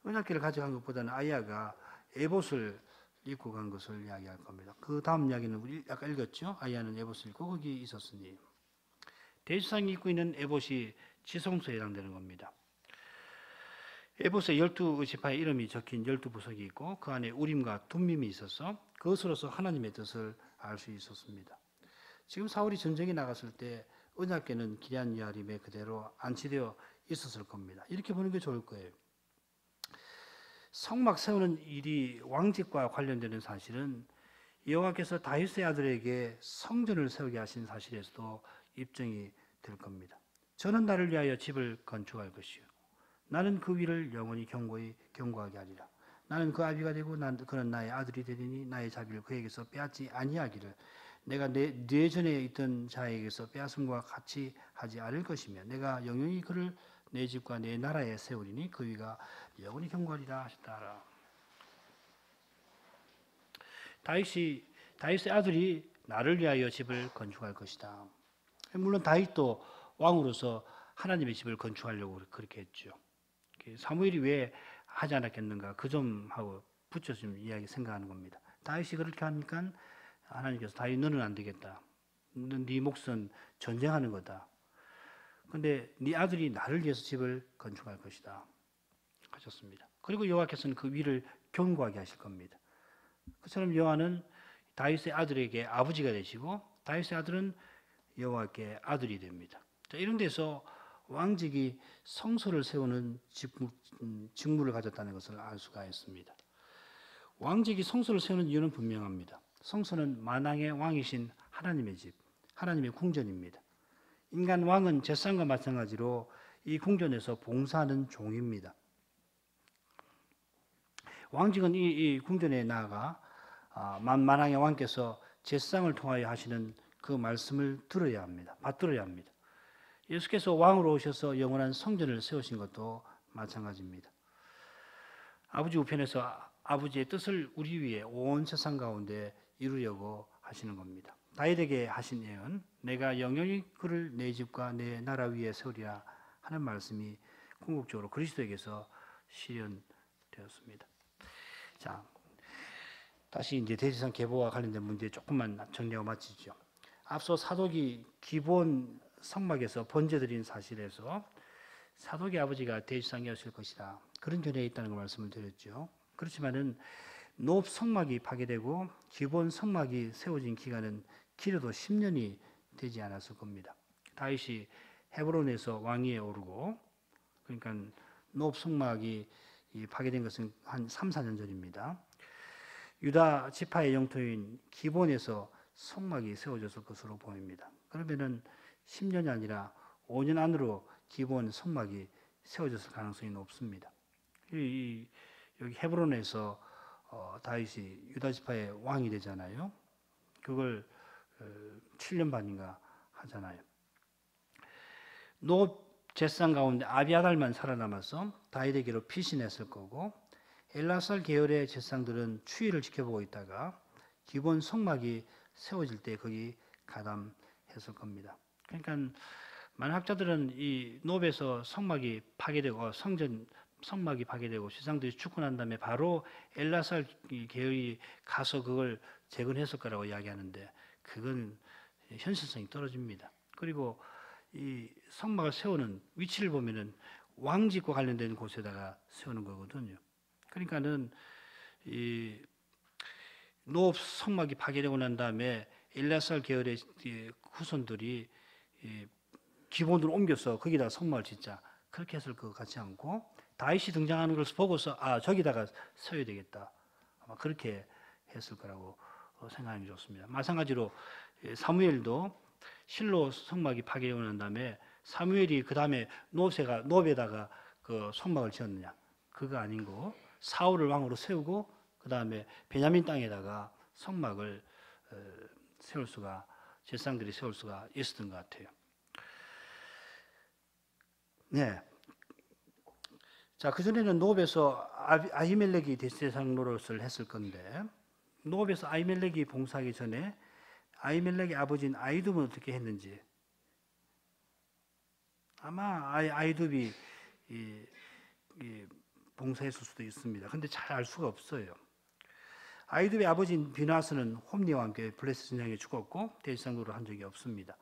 언약궤를 가져간 것보다는 아히야가 에봇을 입고 간 것을 이야기할 겁니다. 그 다음 이야기는 우리 아까 읽었죠. 아히야는 에봇을 입고 거기 있었으니 대지상이 입고 있는 에봇이 지성소에 해당되는 겁니다. 에봇에 12지파의 이름이 적힌 12부석이 있고 그 안에 우림과 둠밈이 있어서 그것으로서 하나님의 뜻을 알 수 있었습니다. 지금 사울이 전쟁에 나갔을 때 언약궤는 기럇 여아림에 그대로 안치되어 있었을 겁니다. 이렇게 보는 게 좋을 거예요. 성막 세우는 일이 왕직과 관련되는 사실은 여호와께서 다윗의 아들에게 성전을 세우게 하신 사실에서도 입증이 될 겁니다. 저는 나를 위하여 집을 건축할 것이요 나는 그 위를 영원히 견고하게 하리라. 나는 그 아비가 되고 그는 나의 아들이 되리니 나의 자비를 그에게서 빼앗지 아니하기를 내가 내 전에 있던 자에게서 빼앗음과 같이 하지 않을 것이며 내가 영영히 그를 내 집과 내 나라에 세우리니 그 위가 영원히 견고하리라 하셨다. 다윗의 아들이 나를 위하여 집을 건축할 것이다. 물론 다윗도 왕으로서 하나님의 집을 건축하려고 그렇게 했죠. 사무엘이 왜 하지 않았겠는가 그 점하고 붙여 좀 이야기 생각하는 겁니다. 다윗이 그렇게 하니까 하나님께서 다윗 너는 안 되겠다. 네 몫은 전쟁하는 거다. 그런데 네 아들이 나를 위해서 집을 건축할 것이다 하셨습니다. 그리고 여호와께서는 그 위를 견고하게 하실 겁니다. 그처럼 여호와는 다윗의 아들에게 아버지가 되시고 다윗의 아들은 여호와께 아들이 됩니다. 자, 이런 데서 왕직이 성소를 세우는 직무를 가졌다는 것을 알 수가 있습니다. 왕직이 성소를 세우는 이유는 분명합니다. 성소는 만왕의 왕이신 하나님의 집, 하나님의 궁전입니다. 인간 왕은 제사장과 마찬가지로 이 궁전에서 봉사하는 종입니다. 왕직은 이 궁전에 나아가 만왕의 왕께서 제사장을 통하여 하시는 그 말씀을 들어야 합니다. 받들어야 합니다. 예수께서 왕으로 오셔서 영원한 성전을 세우신 것도 마찬가지입니다. 아버지 우편에서 아버지의 뜻을 우리 위에 온 세상 가운데 이루려고 하시는 겁니다. 다윗에게 하신 예언, 내가 영영히 그를 내 집과 내 나라 위에 세우리라 하는 말씀이 궁극적으로 그리스도에게서 실현되었습니다. 자, 다시 이제 대지상 계보와 관련된 문제 조금만 정리하고 마치죠. 앞서 사독이 기본 성막에서 번제드린 사실에서 사독의 아버지가 대지상이었을 것이다. 그런 견해에 있다는 걸 말씀을 드렸죠. 그렇지만은 노업 성막이 파괴되고 기본 성막이 세워진 기간은 길어도 10년이 되지 않았을 겁니다. 다윗이 헤브론에서 왕위에 오르고 그러니까 노업 성막이 파괴된 것은 한 3, 4년 전입니다. 유다 지파의 영토인 기본에서 성막이 세워졌을 것으로 보입니다. 그러면은 10년이 아니라 5년 안으로 기본 성막이 세워졌을 가능성이 높습니다. 여기 헤브론에서 다윗이 유다 지파의 왕이 되잖아요. 그걸 7년 반인가 하잖아요. 노 제사장 가운데 아비아달만 살아남아서 다윗에게로 피신했을 거고, 엘라살 계열의 제사장들은 추위를 지켜보고 있다가 기본 성막이 세워질 때 거기 가담했을 겁니다. 그러니까 많은 학자들은 이 노베에서 성막이 파괴되고 성막이 파괴되고 제사장들이 죽고 난 다음에 바로 엘라살 계열이 가서 그걸 재건했을 거라고 이야기하는데, 그건 현실성이 떨어집니다. 그리고 이 성막을 세우는 위치를 보면은 왕집과 관련된 곳에다가 세우는 거거든요. 그러니까는 이 노 성막이 파괴되고 난 다음에 엘라살 계열의 후손들이 기본으로 옮겨서 거기다가 성막을 짓자, 그렇게 했을 것 같지 않고, 다윗이 등장하는 것을 보고서 저기다가 세워야 되겠다, 아마 그렇게 했을 거라고 생각하는 게 좋습니다. 마찬가지로 사무엘도 실로 성막이 파괴되고 난 다음에 사무엘이 그 다음에 노베에다가 그 성막을 지었느냐, 그거 아닌 거, 사울을 왕으로 세우고 그 다음에 베냐민 땅에다가 성막을 세울 수가, 제사장들이 세울 수가 있었던 것 같아요. 네. 자, 그전에는 노업에서 아히멜렉이 대제사장 노릇을 했을 건데, 노업에서 아히멜렉이 봉사하기 전에 아히멜렉의 아버지인 아히둡은 어떻게 했는지, 아마 아히둡이 봉사했을 수도 있습니다. 근데 잘 알 수가 없어요. 아히둡의 아버지인 비나스는 홈리와 함께 블레셋 전쟁에 죽었고 대제사장 노릇을 한 적이 없습니다.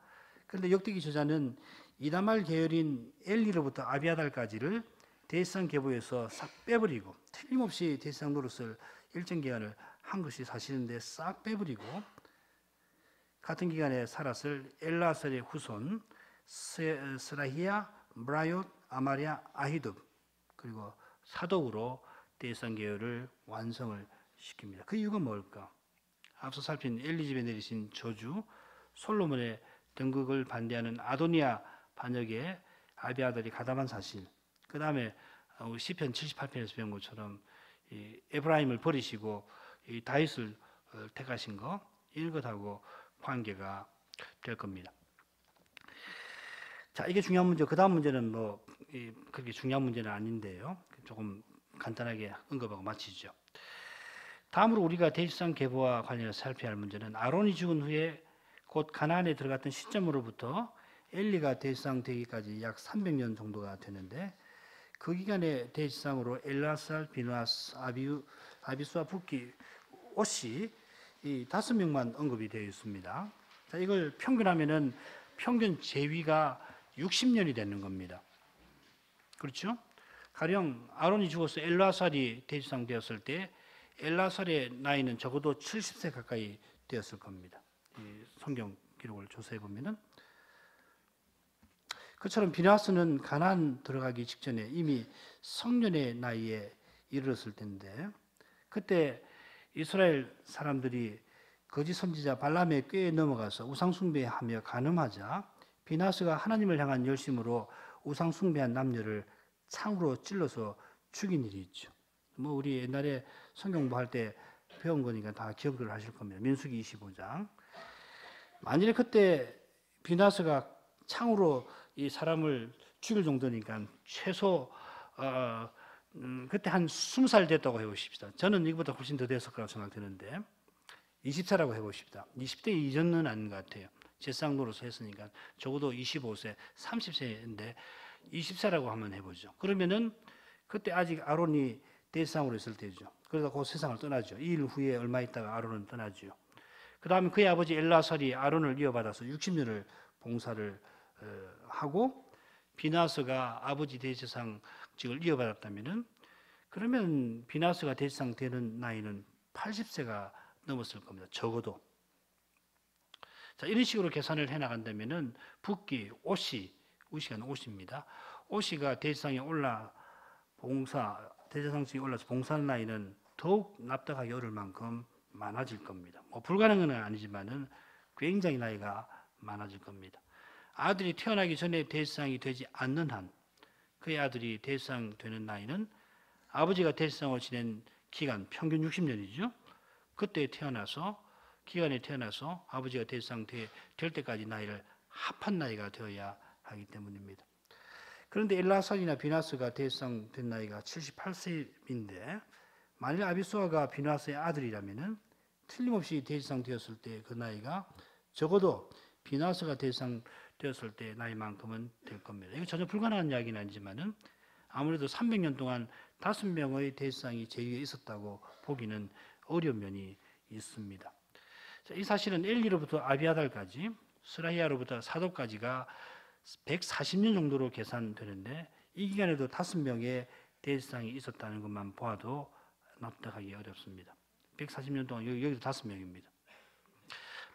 그런데 역대기 저자는 이다말 계열인 엘리로부터 아비아달까지를 대제사장 계보에서 싹 빼버리고, 틀림없이 대제사장 노릇을 일정 기간을 한 것이 사실인데 싹 빼버리고, 같은 기간에 살았을 엘라살의 후손 스라히야, 브라얏, 아마리아, 아히둡, 그리고 사독으로 대제사장 계열을 완성을 시킵니다. 그 이유가 뭘까? 앞서 살핀 엘리집에 내리신 저주, 솔로몬의 등극을 반대하는 아도니아 반역에 아비아달이 가담한 사실, 그 다음에 시편 78편에서 배운 것처럼 에브라임을 버리시고 다윗을 택하신 거, 이것하고 관계가 될 겁니다. 자, 이게 중요한 문제. 그 다음 문제는 그렇게 중요한 문제는 아닌데요. 조금 간단하게 언급하고 마치죠. 다음으로 우리가 대제사장 계보와 관련해서 살펴야 할 문제는, 아론이 죽은 후에 곧 가나안에 들어갔던 시점으로부터 엘리가 대제사장 되기까지 약 300년 정도가 되는데, 그 기간에 대제사장으로 엘라살, 비누아스, 아비수와 붓기, 옷이 이 5명만 언급이 되어 있습니다. 자, 이걸 평균하면은 평균 재위가 60년이 되는 겁니다. 그렇죠? 가령 아론이 죽어서 엘라살이 대제사장 되었을 때 엘라살의 나이는 적어도 70세 가까이 되었을 겁니다. 이 성경 기록을 조사해 보면은. 그처럼 비나스는 가나안 들어가기 직전에 이미 성년의 나이에 이르렀을 텐데, 그때 이스라엘 사람들이 거짓 선지자 발람의 꾀에 넘어가서 우상 숭배하며 간음하자 비나스가 하나님을 향한 열심으로 우상 숭배한 남녀를 창으로 찔러서 죽인 일이 있죠. 우리 옛날에 성경 공부할 때 배운 거니까 다 기억을 하실 겁니다. 민수기 25장. 만일에 그때 비나스가 창으로 이 사람을 죽일 정도니까 최소 그때 한 20살 됐다고 해보십시다. 저는 이거보다 훨씬 더 됐을 거라고 생각되는데 20세라고 해보십시다. 20대 이전은 아닌 것 같아요. 제사장 노릇을 했으니까 적어도 25세, 30세인데 20세라고 한번 해보죠. 그러면은 그때 아직 아론이 대제사장으로 있을 때죠. 그러다 그 세상을 떠나죠. 2일 후에 얼마 있다가 아론은 떠나죠. 그 다음에 그의 아버지 엘라살이 아론을 이어받아서 60년을 봉사를 하고, 비나스가 아버지 대제사장직을 이어받았다면은, 그러면 비나스가 대제사장 되는 나이는 80세가 넘었을 겁니다. 적어도. 자, 이런 식으로 계산을 해 나간다면은 붓기, 우시가 옷입니다. 오시가 대제사장에 올라 대제사장직에 올라서 봉사하는 나이는 더욱 납득하기 어려울 만큼 많아질 겁니다. 뭐 불가능은 아니지만은 굉장히 나이가 많아질 겁니다. 아들이 태어나기 전에 대지상이 되지 않는 한 그의 아들이 대지상 되는 나이는 아버지가 대지상을 지낸 기간 평균 60년이죠. 그때 태어나서 기간에 태어나서 아버지가 대지상 될 때까지 나이를 합한 나이가 되어야 하기 때문입니다. 그런데 엘라살이나 비나스가 대지상 된 나이가 78세인데 만일 아비수아가 비나스의 아들이라면은 틀림없이 대지상 되었을 때 그 나이가 적어도 비나스가 대지상 되었을 때 나이만큼은 될 겁니다. 이거 전혀 불가능한 이야기는 아니지만은 아무래도 300년 동안 5명의 대지상이 제위에 있었다고 보기는 어려운 면이 있습니다. 자, 이 사실은 엘리로부터 아비아달까지 스라히아로부터 사도까지가 140년 정도로 계산되는데 이 기간에도 5명의 대지상이 있었다는 것만 보아도 납득하기 어렵습니다. 140년 동안 여기도 5명입니다.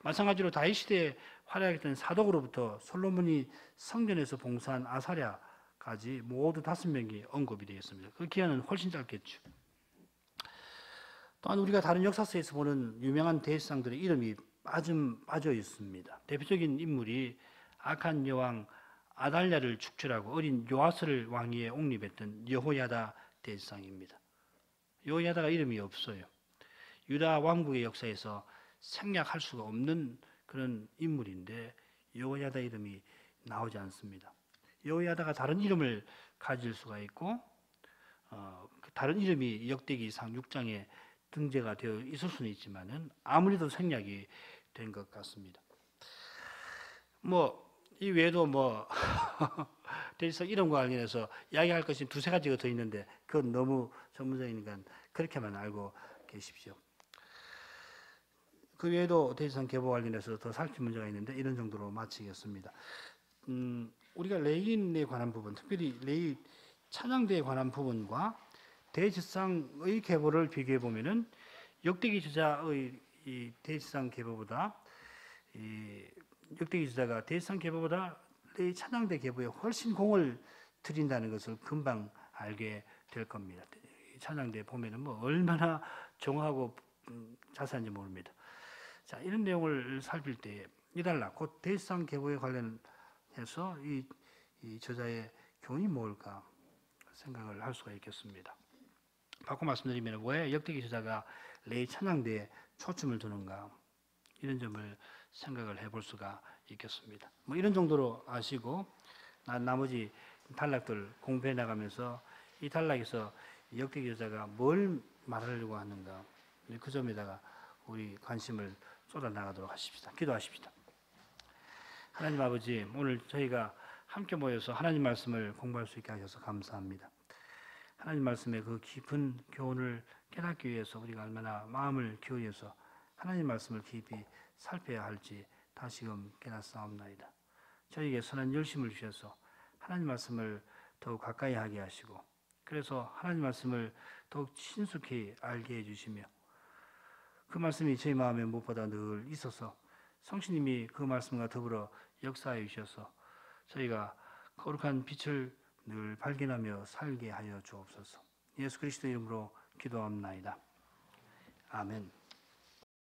마찬가지로 다윗 시대에 활약했던 사독으로부터 솔로몬이 성전에서 봉사한 아사랴까지 모두 5명이 언급이 되었습니다. 그 기간은 훨씬 짧겠죠. 또한 우리가 다른 역사서에서 보는 유명한 대지상들의 이름이 빠져 있습니다. 대표적인 인물이 악한 여왕 아달랴를 축출하고 어린 요아스를 왕위에 옹립했던 여호야다 대지상입니다. 여호야다가 이름이 없어요. 유다 왕국의 역사에서 생략할 수가 없는 그런 인물인데 여호야다 이름이 나오지 않습니다. 여호야다가 다른 이름을 가질 수가 있고 다른 이름이 역대기상 6장에 등재가 되어 있을 수는 있지만은 아무래도 생략이 된 것 같습니다. 이 외에도 대지상 이름과 관련해서 이야기할 것이 2-3가지가 더 있는데 그건 너무 전문적이니까 그렇게만 알고 계십시오. 그 외에도 대지상 계보 관련해서 더 살필 문제가 있는데 이런 정도로 마치겠습니다. 우리가 레위인에 관한 부분, 특별히 레위 찬양대에 관한 부분과 대지상의 계보를 비교해 보면은 역대기 저자의 이 대지상 계보보다 역대기 저자가 대지상 계보보다 레위 찬양대 계보에 훨씬 공을 들인다는 것을 금방 알게 될 겁니다. 찬양대 보면은 얼마나 정확하고 자세한지 모릅니다. 자, 이런 내용을 살필 때 이달라 곧 대지상 계보에 관련해서 이 저자의 교훈이 뭘까 생각을 할 수가 있겠습니다. 바꿔 말씀드리면 왜 역대기 저자가 레위 찬양대에 초점을 두는가 이런 점을 생각을 해볼 수가 있겠습니다. 이런 정도로 아시고 나머지 단락들 공부해 나가면서 이 단락에서 역대기 저자가 뭘 말하려고 하는가 그 점에다가 우리 관심을 쏟아 나가도록 하십시다. 기도하십시다. 하나님 아버지, 오늘 저희가 함께 모여서 하나님 말씀을 공부할 수 있게 하셔서 감사합니다. 하나님 말씀의 그 깊은 교훈을 깨닫기 위해서 우리가 얼마나 마음을 기울여서 하나님 말씀을 깊이 살펴야 할지 다시금 깨닫사옵나이다. 저희에게 선한 열심을 주셔서 하나님 말씀을 더욱 가까이 하게 하시고 그래서 하나님 말씀을 더욱 친숙히 알게 해주시며 그 말씀이 저희 마음에 무엇보다 늘 있어서 성신님이 그 말씀과 더불어 역사해 주셔서 저희가 거룩한 빛을 늘 발견하며 살게 하여 주옵소서. 예수 그리스도 이름으로 기도합나이다. 아멘.